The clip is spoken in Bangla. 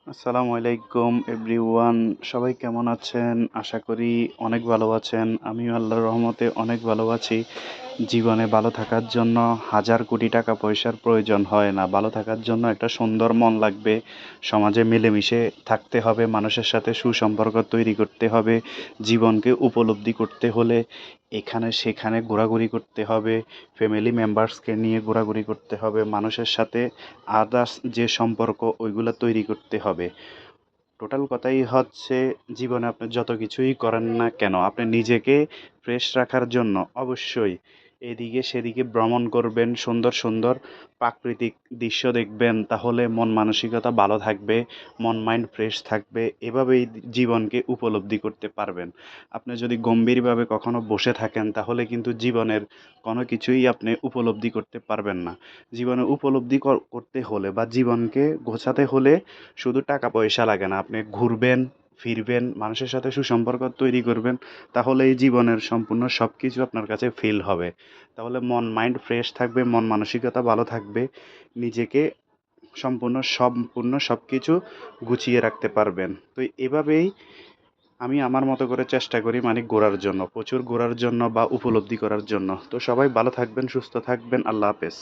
আসসালামু আলাইকুম এভরিওয়ান। সবাই কেমন আছেন? আশা করি অনেক ভালো আছেন। আমিও আল্লাহর রহমতে অনেক ভালো আছি। জীবনে ভালো থাকার জন্য হাজার কোটি টাকা পয়সার প্রয়োজন হয় না। ভালো থাকার জন্য একটা সুন্দর মন লাগবে। সমাজে মিলেমিশে থাকতে হবে, মানুষের সাথে সুসম্পর্ক তৈরি করতে হবে। জীবনকে উপলব্ধি করতে হলে এখানে সেখানে ঘোরাঘুরি করতে হবে। ফ্যামিলি মেম্বার্সকে নিয়ে ঘোরাঘুরি করতে হবে। মানুষের সাথে আদার্স যে সম্পর্ক ওইগুলা তৈরি করতে হবে। টোটাল কথাই হচ্ছে জীবনে আপনি যত কিছুই করেন না কেন আপনি নিজেকে ফ্রেশ রাখার জন্য অবশ্যই এদিকে সেদিকে ভ্রমণ করবেন, সুন্দর সুন্দর প্রাকৃতিক দৃশ্য দেখবেন, তাহলে মন মানসিকতা ভালো থাকবে, মন মাইন্ড ফ্রেশ থাকবে। এভাবেই জীবনকে উপলব্ধি করতে পারবেন। আপনি যদি গম্ভীরভাবে কখনো বসে থাকেন তাহলে কিন্তু জীবনের কোনো কিছুই আপনি উপলব্ধি করতে পারবেন না। জীবনে উপলব্ধি করতে হলে বা জীবনকে গোছাতে হলে শুধু টাকা পয়সা লাগে না, আপনি ঘুরবেন, ফিরবেন, মানুষের সাথে সুসম্পর্ক তৈরি করবেন, তাহলে এই জীবনের সম্পূর্ণ সব কিছু আপনার কাছে ফিল হবে। তাহলে মন মাইন্ড ফ্রেশ থাকবে, মন মানসিকতা ভালো থাকবে, নিজেকে সম্পূর্ণ সব কিছু গুছিয়ে রাখতে পারবেন। তো এভাবেই আমি আমার মতো করে চেষ্টা করি, মানে ঘোরার জন্য, প্রচুর ঘোরার জন্য বা উপলব্ধি করার জন্য। তো সবাই ভালো থাকবেন, সুস্থ থাকবেন। আল্লাহ হাফেজ।